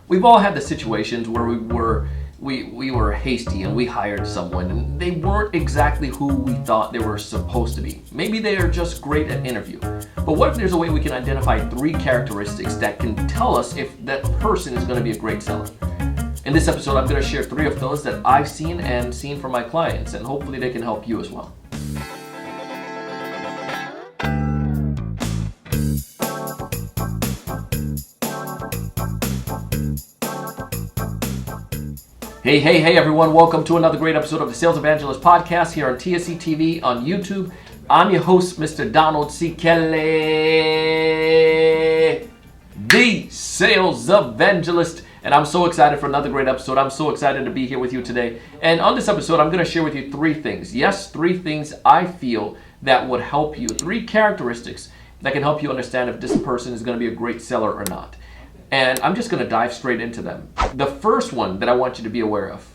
We've all had the situations where we were hasty and we hired someone and they weren't exactly who we thought they were supposed to be. Maybe they are just great at interview. But what if there's a way we can identify 3 characteristics that can tell us if that person is going to be a great seller? In this episode, I'm going to share 3 of those that I've seen and seen from my clients, and hopefully they can help you as well. Hey everyone, welcome to another great episode of the Sales Evangelist Podcast here on TSC TV on YouTube. I'm your host, Mr. Donald C. Kelly, the Sales Evangelist, and I'm so excited for another great episode. I'm so excited to be here with you today. And on this episode, I'm going to share with you 3 things. Yes, 3 things I feel that would help you, 3 characteristics that can help you understand if this person is going to be a great seller or not. And I'm just going to dive straight into them. The first one that I want you to be aware of,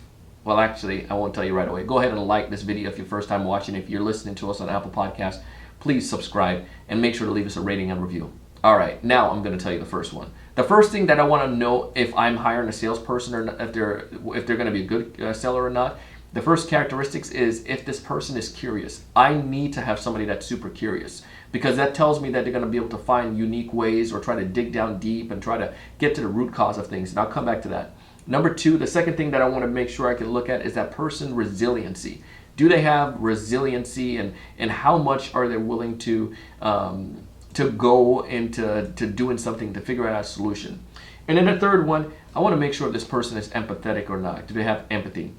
well, actually, I won't tell you right away. Go ahead and like this video if you're first time watching. If you're listening to us on Apple Podcasts, please subscribe and make sure to leave us a rating and review. All right, now I'm going to tell you the first one. The first thing that I want to know if I'm hiring a salesperson or if they're going to be a good seller or not. The first characteristics is if this person is curious. I need to have somebody that's super curious, because that tells me that they're going to be able to find unique ways or try to dig down deep and try to get to the root cause of things. And I'll come back to that. Number 2, the second thing that I want to make sure I can look at is that person resiliency. Do they have resiliency, and how much are they willing to go into doing something to figure out a solution? And then the third one, I want to make sure if this person is empathetic or not. Do they have empathy?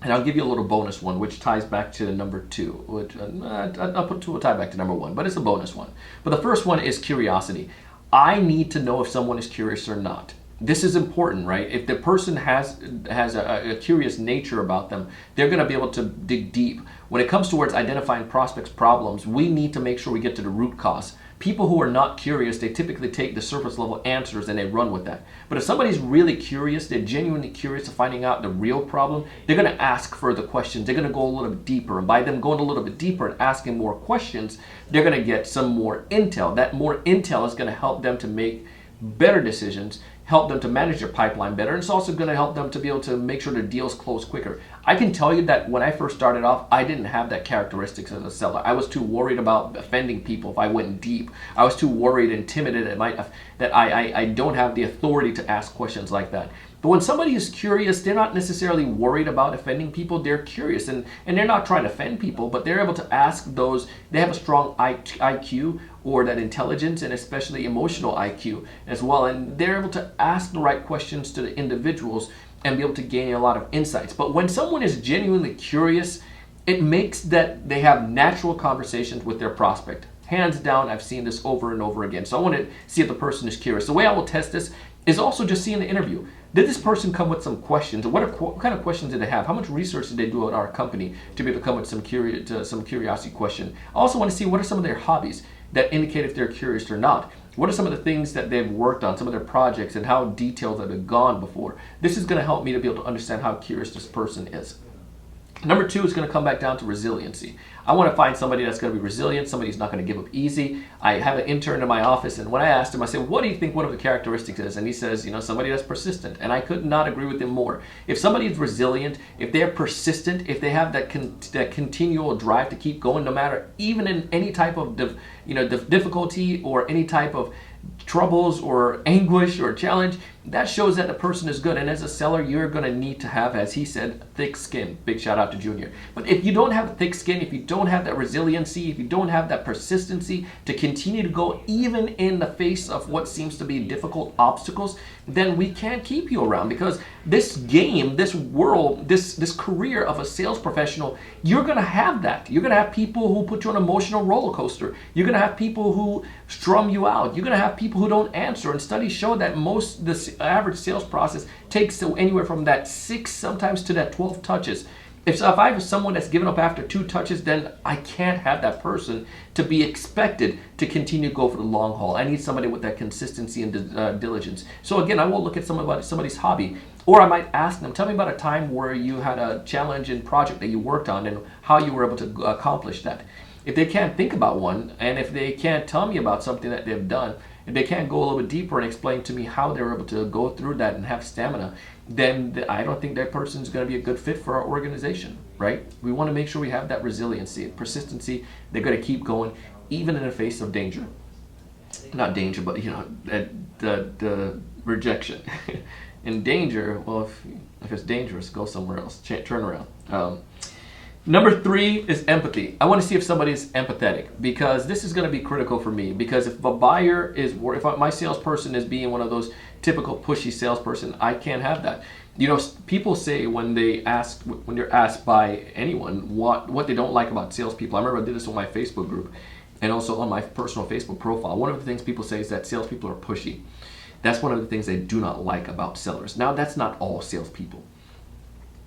And I'll give you a little bonus one, which ties back to number 2. Which I'll put 2 will tie back to number 1, but it's a bonus one. But the first one is curiosity. I need to know if someone is curious or not. This is important, right? If the person has a curious nature about them, they're going to be able to dig deep. When it comes towards identifying prospects' problems, we need to make sure we get to the root cause. People who are not curious, they typically take the surface level answers and they run with that. But if somebody's really curious, they're genuinely curious to finding out the real problem, they're going to ask further questions. They're going to go a little bit deeper. And by them going a little bit deeper and asking more questions, they're going to get some more intel. That more intel is going to help them to make better decisions, help them to manage their pipeline better, and it's also going to help them to be able to make sure their deals close quicker. I can tell you that when I first started off, I didn't have that characteristics as a seller. I was too worried about offending people if I went deep. I was too worried and timid that I don't have the authority to ask questions like that. But when somebody is curious, they're not necessarily worried about offending people. They're curious, and they're not trying to offend people, but they're able to ask those. They have a strong IQ, or that intelligence, and especially emotional IQ as well. And they're able to ask the right questions to the individuals and be able to gain a lot of insights. But when someone is genuinely curious, it makes that they have natural conversations with their prospect. Hands down, I've seen this over and over again. So I want to see if the person is curious. The way I will test this is also just seeing the interview. Did this person come with some questions? What kind of questions did they have? How much research did they do at our company to be able to come with some curiosity question? I also want to see what are some of their hobbies that indicate if they're curious or not. What are some of the things that they've worked on, some of their projects, and how detailed have they gone before? This is going to help me to be able to understand how curious this person is. Number 2 is going to come back down to resiliency. I want to find somebody that's going to be resilient, somebody who's not going to give up easy. I have an intern in my office, and when I asked him, I said, what do you think one of the characteristics is? And he says, somebody that's persistent. And I could not agree with him more. If somebody is resilient, if they're persistent, if they have that continual drive to keep going, no matter even in any type of difficulty or any type of troubles or anguish or challenge, that shows that the person is good. And as a seller, you're going to need to have, as he said, thick skin. Big shout out to Junior. But if you don't have thick skin, if you don't have that resiliency, if you don't have that persistency to continue to go even in the face of what seems to be difficult obstacles, then we can't keep you around, because this game, this world, this career of a sales professional, you're going to have that. You're going to have people who put you on an emotional roller coaster. You're going to have people who strum you out. You're going to have people who don't answer. And studies show that the average sales process takes anywhere from that 6 sometimes to that 12 touches. If I have someone that's given up after 2 touches, then I can't have that person to be expected to continue to go for the long haul. I need somebody with that consistency and diligence. So again, I will look at somebody's hobby, or I might ask them, tell me about a time where you had a challenging project that you worked on and how you were able to accomplish that. If they can't think about one, and if they can't tell me about something that they've done, if they can't go a little bit deeper and explain to me how they're able to go through that and have stamina, then I don't think that person is going to be a good fit for our organization, right? We want to make sure we have that resiliency, persistency. They're going to keep going even in the face of danger. Not danger, but the rejection. In danger, well, if it's dangerous, go somewhere else. Turn around. Number 3 is empathy. I want to see if somebody is empathetic, because this is going to be critical for me. Because if a buyer is, if my salesperson is being one of those typical pushy salesperson, I can't have that. You know, people say when they're asked by anyone what they don't like about salespeople. I remember I did this on my Facebook group and also on my personal Facebook profile. One of the things people say is that salespeople are pushy. That's one of the things they do not like about sellers. Now, that's not all salespeople.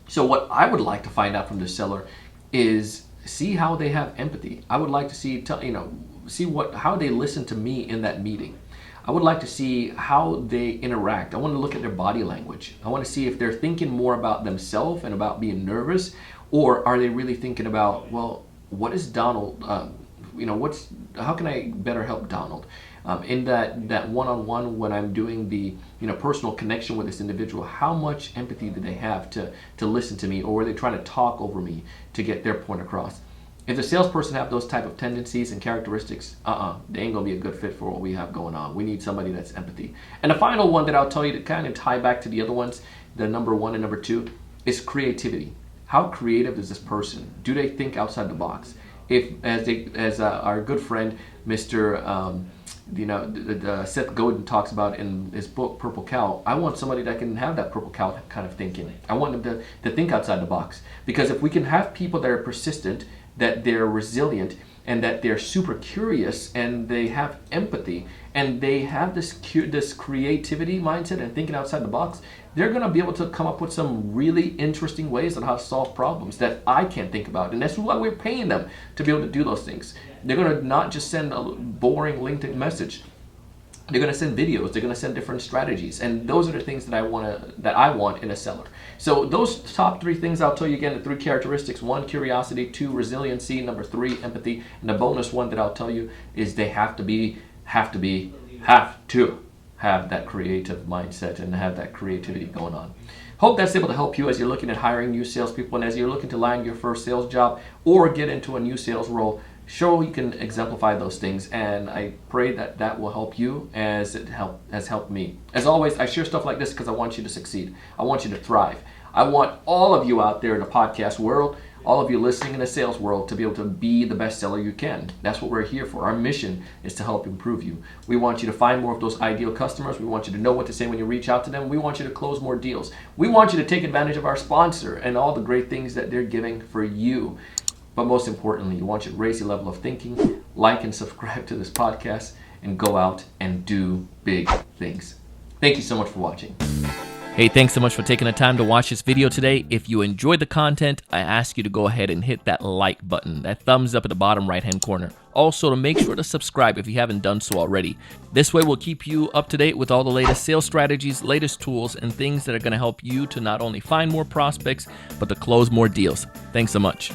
So what I would like to find out from the seller is see how they have empathy. I would like to see how they listen to me in that meeting. I would like to see how they interact. I want to look at their body language. I want to see if they're thinking more about themselves and about being nervous, or are they really thinking about, well, what is Donald? How can I better help Donald? In that one-on-one, when I'm doing the personal connection with this individual, how much empathy do they have to listen to me, or are they trying to talk over me to get their point across? If the salesperson have those type of tendencies and characteristics, they ain't gonna be a good fit for what we have going on. We need somebody that's empathy. And the final one that I'll tell you to kind of tie back to the other ones, the number 1 and number 2, is creativity. How creative is this person? Do they think outside the box? If as our good friend Mr. Seth Godin talks about in his book Purple Cow, I want somebody that can have that purple cow kind of thinking. I want them to think outside the box, because if we can have people that are persistent, that they're resilient, and that they're super curious, and they have empathy, and they have this creativity mindset and thinking outside the box, they're going to be able to come up with some really interesting ways on how to solve problems that I can't think about. And that's why we're paying them, to be able to do those things. They're going to not just send a boring LinkedIn message. They're going to send videos. They're going to send different strategies, and those are the things that I want in a seller. So those top 3 things, I'll tell you again, the 3 characteristics: 1, curiosity; 2, resiliency; number 3, empathy. And the bonus one that I'll tell you is they have to have that creative mindset and have that creativity going on. Hope that's able to help you as you're looking at hiring new salespeople, and as you're looking to land your first sales job or get into a new sales role. Sure, you can exemplify those things, and I pray that that will help you as it has helped me. As always, I share stuff like this because I want you to succeed. I want you to thrive. I want all of you out there in the podcast world, all of you listening in the sales world, to be able to be the best seller you can. That's what we're here for. Our mission is to help improve you. We want you to find more of those ideal customers. We want you to know what to say when you reach out to them. We want you to close more deals. We want you to take advantage of our sponsor and all the great things that they're giving for you. But most importantly, we want you to raise your level of thinking, like and subscribe to this podcast, and go out and do big things. Thank you so much for watching. Hey, thanks so much for taking the time to watch this video today. If you enjoyed the content, I ask you to go ahead and hit that like button, that thumbs up at the bottom right-hand corner. Also, to make sure to subscribe if you haven't done so already. This way, we'll keep you up to date with all the latest sales strategies, latest tools, and things that are going to help you to not only find more prospects, but to close more deals. Thanks so much.